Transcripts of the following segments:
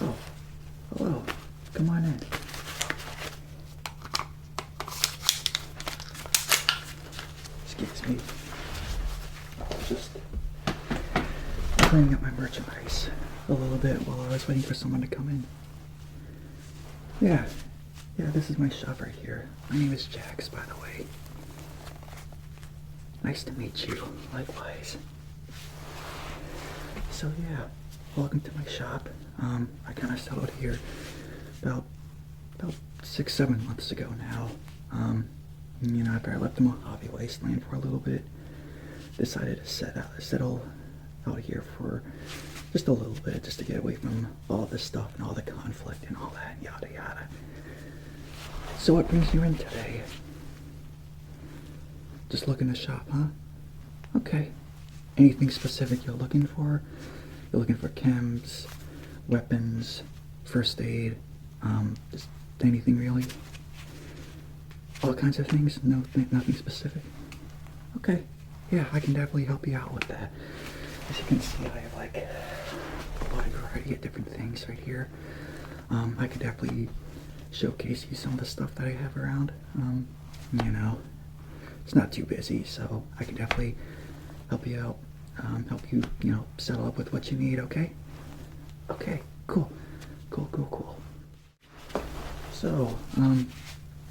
Oh, hello. Come on in. Excuse me. I was just cleaning up my merchandise a little bit while I was waiting for someone to come in. Yeah, this is my shop right here. My name is Jax, by the way. Nice to meet you. Likewise. So yeah, welcome to my shop. I kind of settled here about 6-7 months ago now. You know, after I left the Mojave Wasteland for a little bit, decided to settle out here for just a little bit, just to get away from all this stuff and all the conflict and all that, yada yada. So what brings you in today? Just looking to shop, huh? Okay. Anything specific you're looking for? You're looking for chems, weapons, first aid, just anything really? All kinds of things? Nothing specific? Okay. Yeah, I can definitely help you out with that. As you can see, I have like a wide variety of different things right here. I could definitely showcase you some of the stuff that I have around. You know, it's not too busy, so I can definitely help you out. Help you, you know, settle up with what you need, okay? Okay, cool. Cool. So,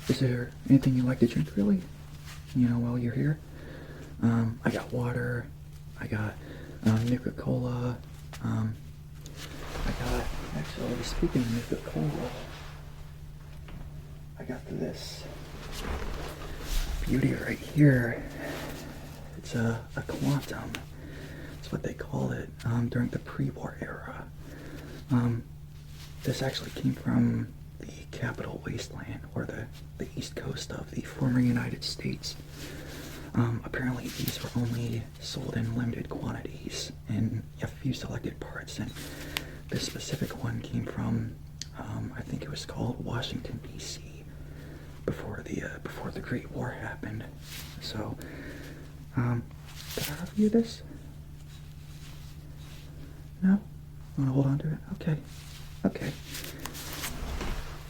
is there anything you like to drink, really? You know, while you're here? I got water, I got Nuka-Cola, actually, speaking of Nuka-Cola, I got this beauty right here. It's a quantum. That's what they called it during the pre-war era. This actually came from the capital wasteland, or the east coast of the former United States. Apparently these were only sold in limited quantities in a few selected parts, and this specific one came from, I think it was called Washington, D.C. before the Great War happened. So, can I offer you this? No? Want to hold on to it? Okay.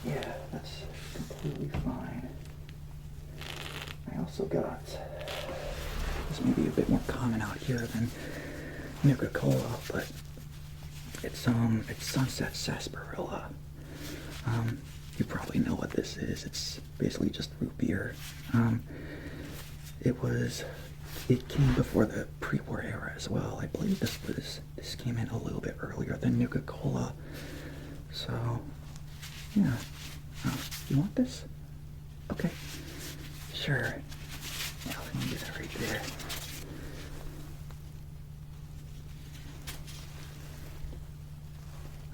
Yeah, that's completely fine. I also got, this may be a bit more common out here than Nuka-Cola, but it's Sunset Sarsaparilla. You probably know what this is. It's basically just root beer. It came before the pre-war era as well. I believe this came in a little bit earlier than Nuka-Cola. So, yeah. You want this? Okay. Sure. Yeah, let me get that right there.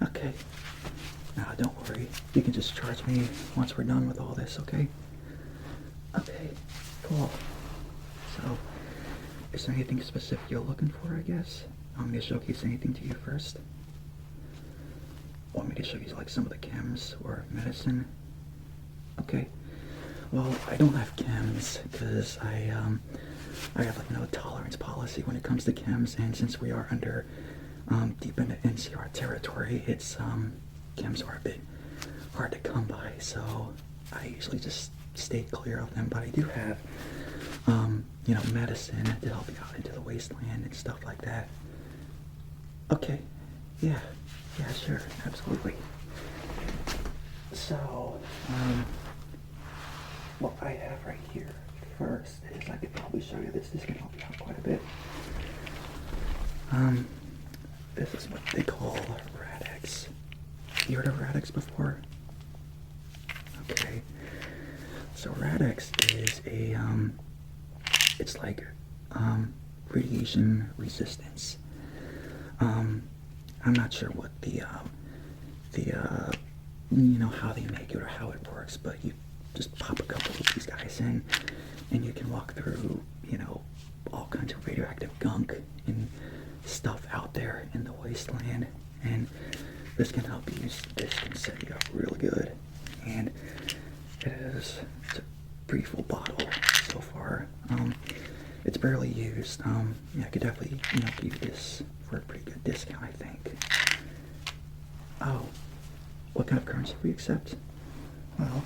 Okay. Now, don't worry. You can just charge me once we're done with all this, okay? Okay, cool. So, is there anything specific you're looking for, I guess? Want me to showcase anything to you first? Want me to show you like some of the chems or medicine? Okay. Well, I don't have chems because I have like no tolerance policy when it comes to chems, and since we are under deep into NCR territory, it's chems are a bit hard to come by, so I usually just stay clear of them. But I do have you know, medicine to help you out into the wasteland and stuff like that. Okay. Yeah, sure, absolutely. So, what I have right here first is, I could probably show you this. This can help you out quite a bit. This is what they call Rad-X. You heard of Rad-X before? Okay. So Rad-X is it's like, radiation resistance. I'm not sure what the you know, how they make it or how it works, but you just pop a couple of these guys in, and you can walk through, you know, all kinds of radioactive gunk and stuff out there in the wasteland, and this can help you. This can set you up really good, and it's a pretty full bottle so far. It's barely used. Yeah, I could definitely, you know, give you this for a pretty good discount, I think. Oh, kind of currency we accept? Well,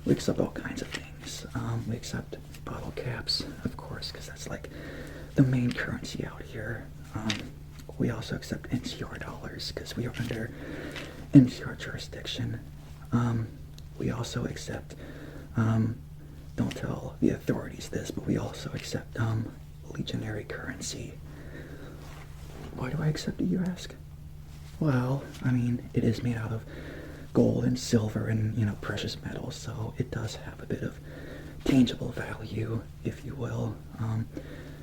we accept all kinds of things. We accept bottle caps, of course, because that's like the main currency out here. We also accept NCR dollars because we are under NCR jurisdiction. We also accept, don't tell the authorities this, but we also accept legionary currency. Why do I accept it, you ask? Well, I mean, it is made out of gold and silver and, you know, precious metals, so it does have a bit of tangible value, if you will,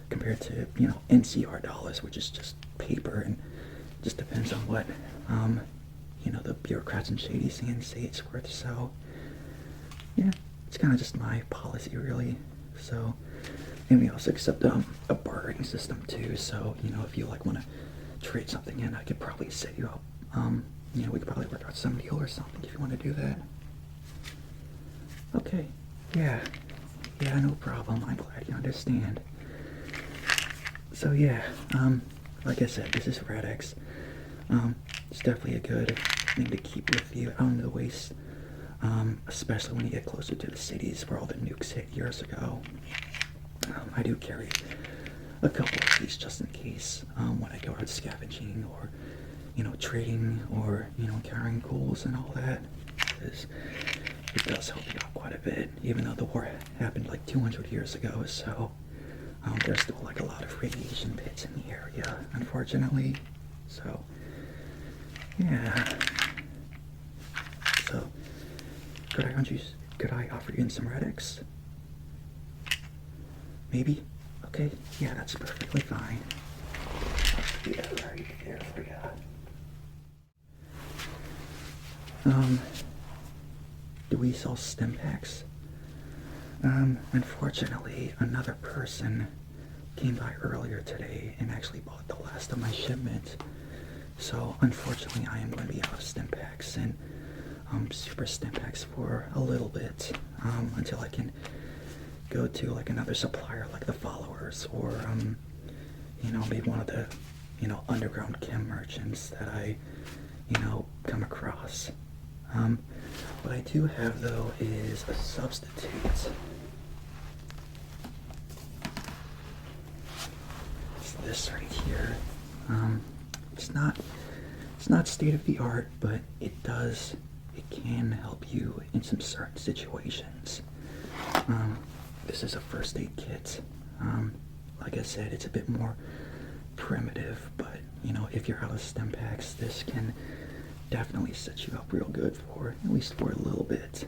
compared to, you know, NCR dollars, which is just paper, and just depends on what, you know, the bureaucrats and shady hands say it's worth. So, yeah, it's kind of just my policy, really. So, and we also accept a bartering system too. So, you know, if you like want to trade something in, I could probably set you up. You know, we could probably work out some deal or something if you want to do that. Okay, yeah, no problem. I'm glad you understand. So yeah, like I said, this is Rad-X. It's definitely a good thing to keep with you out in the waste, especially when you get closer to the cities where all the nukes hit years ago. I do carry a couple of these just in case, when I go out scavenging or, you know, trading or, you know, carrying ghouls and all that, because it does help you out quite a bit, even though the war happened like 200 years ago. So there's still like a lot of radiation pits in the area, unfortunately. So yeah. So could I offer you in some Rad-X? Maybe? Okay, yeah, that's perfectly fine. I'll do that right there for you. Do we sell stim packs? Unfortunately, another person came by earlier today and actually bought the last of my shipment. So, unfortunately, I am going to be out of stim packs and super stim packs for a little bit, until I can go to like another supplier like the Followers, or you know, maybe one of the, you know, underground chem merchants that I, you know, come across. What I do have though is a substitute. It's this right here. It's not state of the art, but it can help you in some certain situations. This is a first aid kit. Like I said, it's a bit more primitive, but you know, if you're out of stim packs, this can definitely set you up real good for at least for a little bit.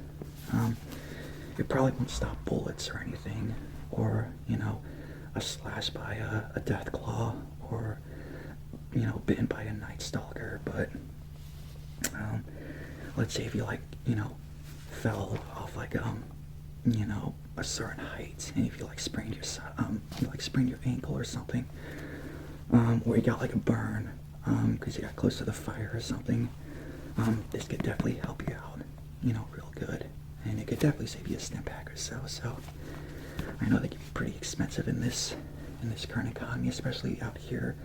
It probably won't stop bullets or anything, or, you know, a slash by a death claw, or, you know, bitten by a night stalker. But let's say if you, like, you know, fell off like you know, a certain height, and if you like sprained your ankle or something, or you got like a burn because you got close to the fire or something, this could definitely help you out, you know, real good, and it could definitely save you a stim pack or so. So I know they can be pretty expensive in this current economy, especially out here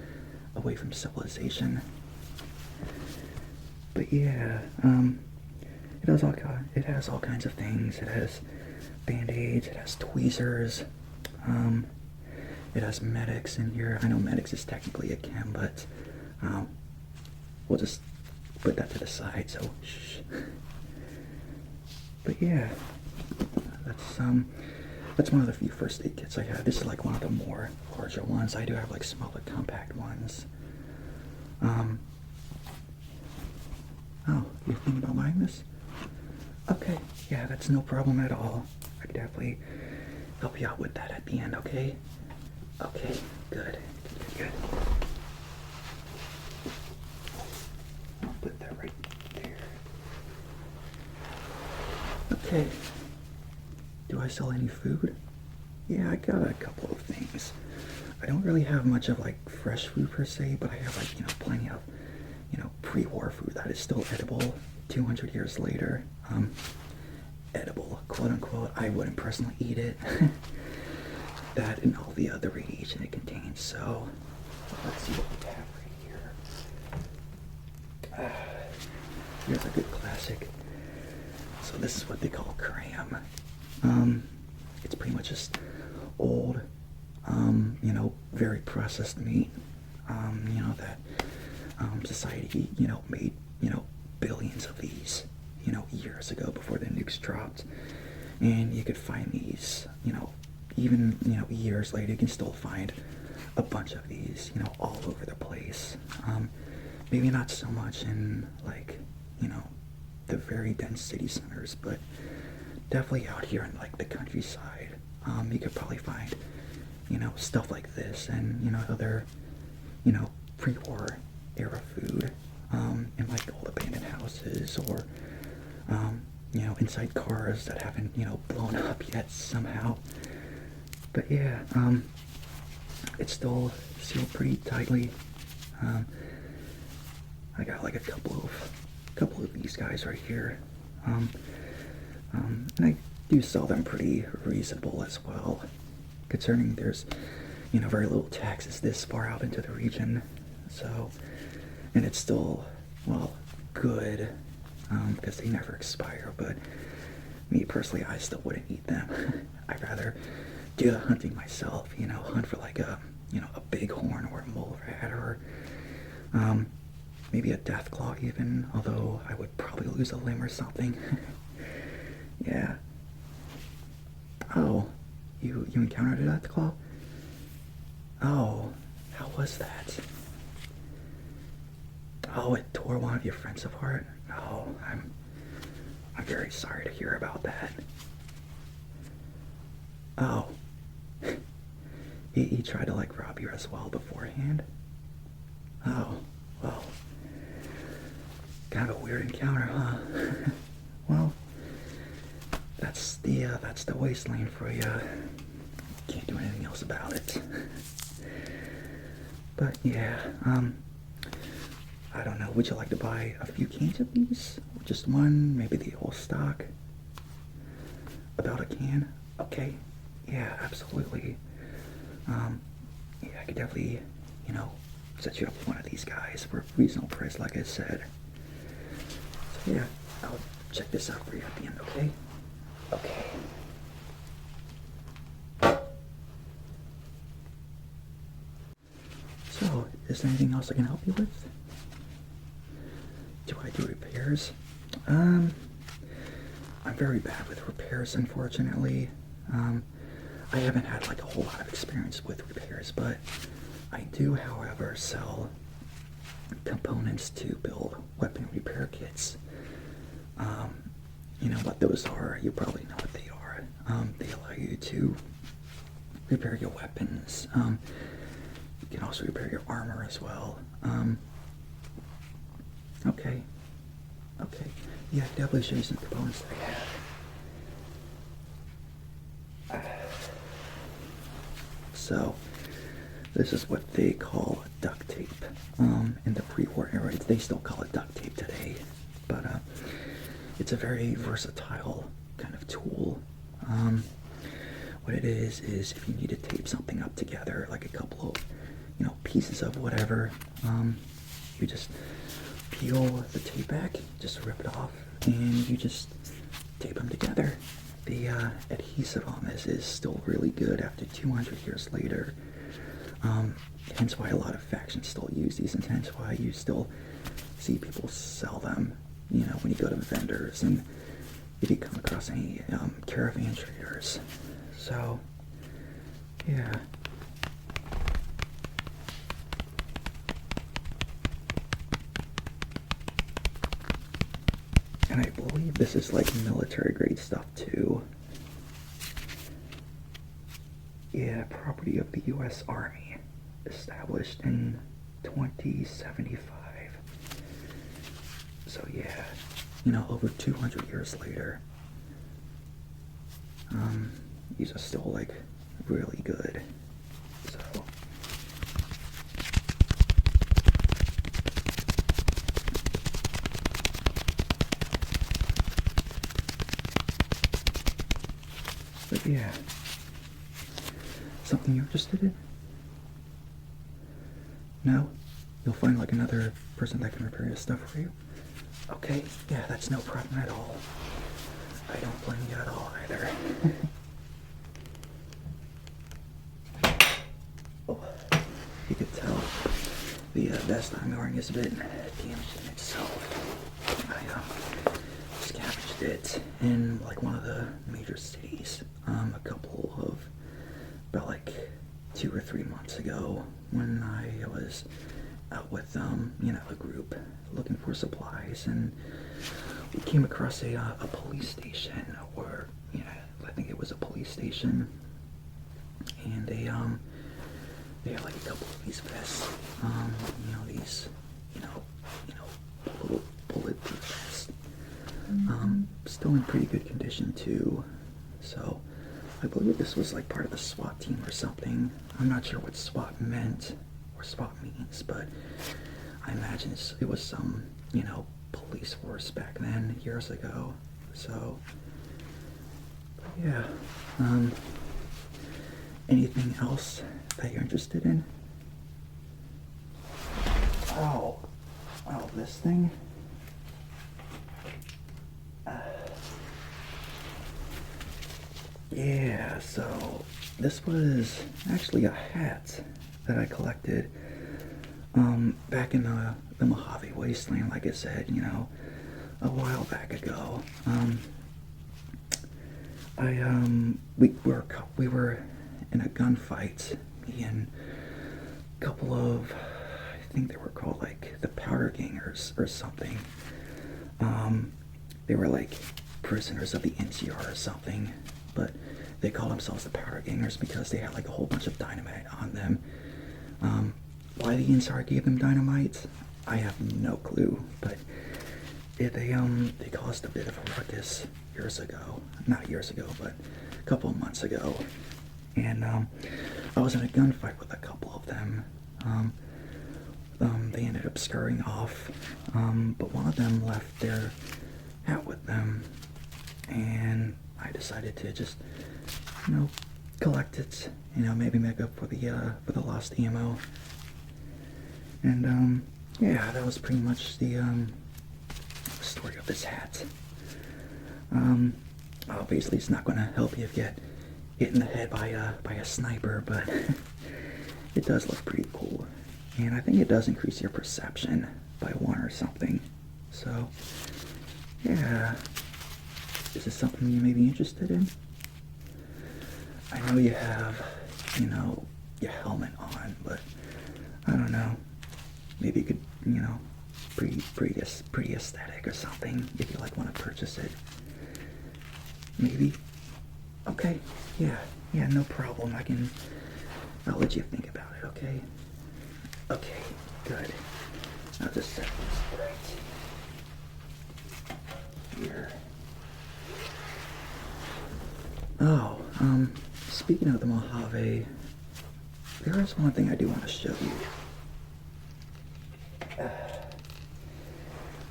away from civilization. But yeah, it has all kinds of things. It has band-aids, it has tweezers, it has medics in here. I know medics is technically a chem, but we'll just put that to the side, so shh. But yeah, that's one of the few first aid kits I have. This is like one of the more larger ones. I do have like smaller compact ones. Oh, you're thinking about buying this? Okay, yeah, that's no problem at all. I could definitely help you out with that at the end, okay? Okay, good. I'll put that right there. Okay. Do I sell any food? Yeah, I got a couple of things. I don't really have much of like fresh food per se, but I have like, you know, plenty of, you know, pre-war food that is still edible 200 years later. Edible, quote unquote. I wouldn't personally eat it. That and all the other radiation it contains. So let's see what we have right here. here's a good classic. So this is what they call Cram. It's pretty much just old, you know, very processed meat, you know, that society, you know, made, you know, billions of these, you know, years ago before the nukes dropped. And you could find these, you know, even, you know, years later, you can still find a bunch of these, you know, all over the place. Maybe not so much in, like, you know, the very dense city centers, but definitely out here in, like, the countryside. You could probably find, you know, stuff like this and, you know, other, you know, pre-war era food, in, like, old abandoned houses or, you know, inside cars that haven't, you know, blown up yet somehow. But yeah, it's still sealed pretty tightly. I got like a couple of these guys right here, and I do sell them pretty reasonable as well, concerning there's, you know, very little taxes this far out into the region. So, and it's still, well, good, because they never expire. But me personally, I still wouldn't eat them. I'd rather do the hunting myself, you know, hunt for like a, you know, a bighorn or a mole rat or maybe a deathclaw even, although I would probably lose a limb or something. Yeah. Oh, you encountered a deathclaw? Oh, how was that? Oh, it tore one of your friends apart? Oh, I'm very sorry to hear about that. Oh. He tried to, like, rob you as well beforehand? Oh, well. Kind of a weird encounter, huh? Well, that's the wasteland for you. Can't do anything else about it. But yeah, I don't know, would you like to buy a few cans of these? Or just one, maybe the whole stock? About a can? Okay, yeah, absolutely. Yeah, I could definitely, you know, set you up with one of these guys for a reasonable price, like I said. So yeah, I'll check this out for you at the end, okay? Okay. So, is there anything else I can help you with? Do I do repairs? I'm very bad with repairs, unfortunately. I haven't had like a whole lot of experience with repairs, but I do, however, sell components to build weapon repair kits. You know what those are, you probably know what they are. They allow you to repair your weapons. You can also repair your armor as well. Okay. Yeah, definitely show you some components that I have. So, this is what they call duct tape. In the pre-war era, they still call it duct tape today. But it's a very versatile kind of tool. What it is if you need to tape something up together, like a couple of, you know, pieces of whatever, you just peel the tape back, just rip it off, and you just tape them together. The adhesive on this is still really good after 200 years later. Hence why a lot of factions still use these, and hence why you still see people sell them, you know, when you go to vendors and if you come across any caravan traders. So, yeah. And I believe this is like military grade stuff too. Yeah, property of the U.S. Army, established in 2075. So yeah, you know, over 200 years later, these are still like really good. So. But yeah, something you're interested in? No? You'll find like another person that can repair your stuff for you? Okay, yeah, that's no problem at all. I don't blame you at all either. Oh, you could tell the vest I'm wearing is a bit damaged in itself. I scavenged it in like one of the major cities a couple of, about like 2 or 3 months ago when I was out with a group looking for supplies, and we came across a police station, or I think it was a police station, and they had like a couple of these vests, these little bulletproof vests, still in pretty good condition too. So I believe this was like part of the SWAT team or something. I'm not sure what SWAT meant or SWAT means, but I imagine it was some, police force back then, years ago. So, yeah. Anything else that you're interested in? Oh, this thing? Yeah, so this was actually a hat that I collected back in the Mojave wasteland, like I said, a while back ago. We were in a gunfight, me and a couple of, I think they were called like the Powder Gangers or something. They were like prisoners of the NCR or something, but they call themselves the Powder Gangers because they had like a whole bunch of dynamite on them. Why the NCR gave them dynamite, I have no clue, but they caused a bit of a ruckus years ago. Not years ago, but a couple of months ago. And I was in a gunfight with a couple of them. They ended up scurrying off, but one of them left their hat with them, and I decided to just, collect it, maybe make up for the lost ammo. And yeah, that was pretty much the story of this hat. Obviously, it's not going to help you if you get hit in the head by a sniper, but it does look pretty cool, and I think it does increase your perception by 1 or something. So, yeah, is this something you may be interested in? I know you have, your helmet on, but I don't know. Maybe you could, pretty aesthetic or something if you want to purchase it. Maybe. Okay. Yeah, no problem. I'll let you think about it, okay? Okay, good. I'll just set this right here. Oh, speaking of the Mojave, there is one thing I do want to show you.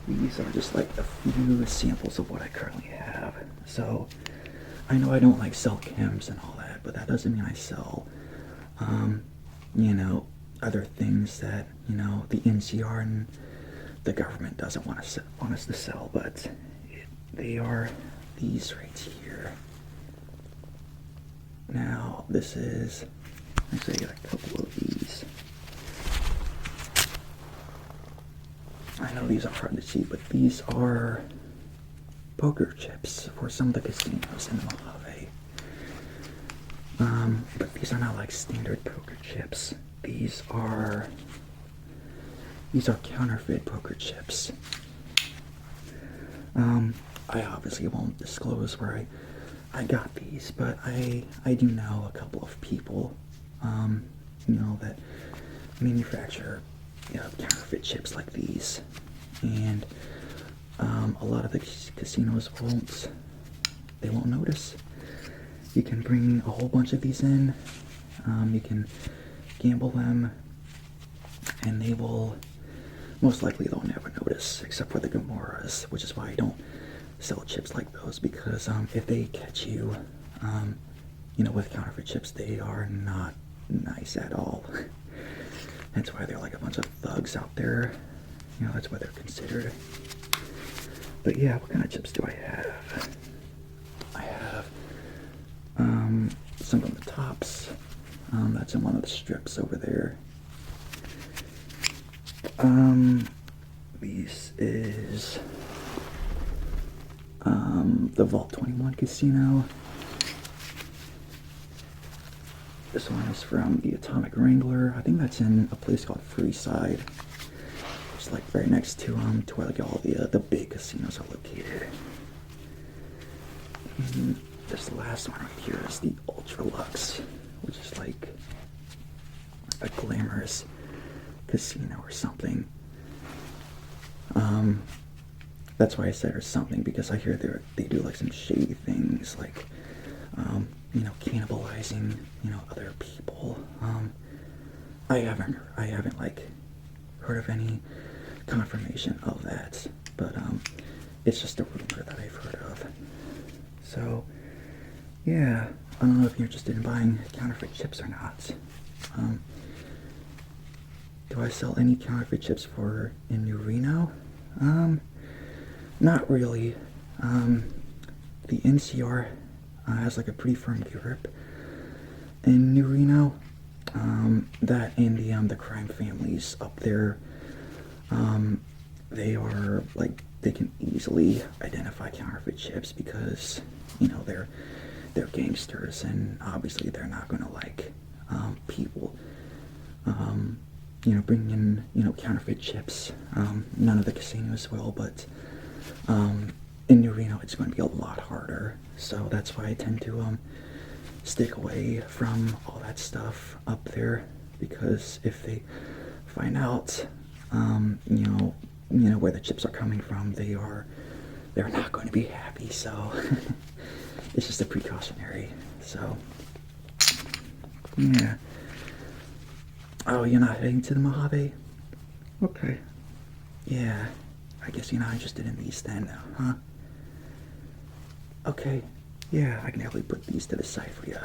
These are just like a few samples of what I currently have. So, I know I don't sell chems and all that, but that doesn't mean I sell, other things that, the NCR and the government doesn't want us to sell, but they are these right here. Now, this is, actually I got a couple of these. I know these are hard to see, but these are poker chips for some of the casinos in the Mojave. But these are not like standard poker chips. These are counterfeit poker chips. I obviously won't disclose where I got these, but I do know a couple of people, that manufacture counterfeit chips like these, and a lot of the casinos won't notice. You can bring a whole bunch of these in, you can gamble them, and most likely they'll never notice, except for the Gamoras, which is why I don't sell chips like those, because if they catch you, with counterfeit chips, they are not nice at all. That's why they're like a bunch of thugs out there. That's why they're considered. But yeah, what kind of chips do I have? I have some of the tops. That's in one of the strips over there. This is the Vault 21 Casino. This one is from the Atomic Wrangler. I think that's in a place called Freeside. It's like right next to where like all the big casinos are located. And this last one right here is the Ultra Luxe, which is like a glamorous casino or something. That's why I said or something, because I hear they do like some shady things, like you know, cannibalizing, you know, other people. I haven't like heard of any confirmation of that, but it's just a rumor that I've heard of. So yeah, I don't know if you're interested in buying counterfeit chips or not. Do I sell any counterfeit chips in New Reno? Not really. The NCR has like a pretty firm grip in New Reno. That and the crime families up there, they are like, they can easily identify counterfeit chips because, you know, they're gangsters, and obviously they're not gonna like people you know, bringing in, you know, counterfeit chips. None of the casinos will, but in New Reno it's going to be a lot harder. So that's why I tend to stick away from all that stuff up there, because if they find out you know where the chips are coming from, they're not going to be happy. So it's just a precautionary. So yeah. Oh, you're not heading to the Mojave? Okay. Yeah, I guess you're not interested in these then, huh? Okay. Yeah, I can definitely put these to the side for you.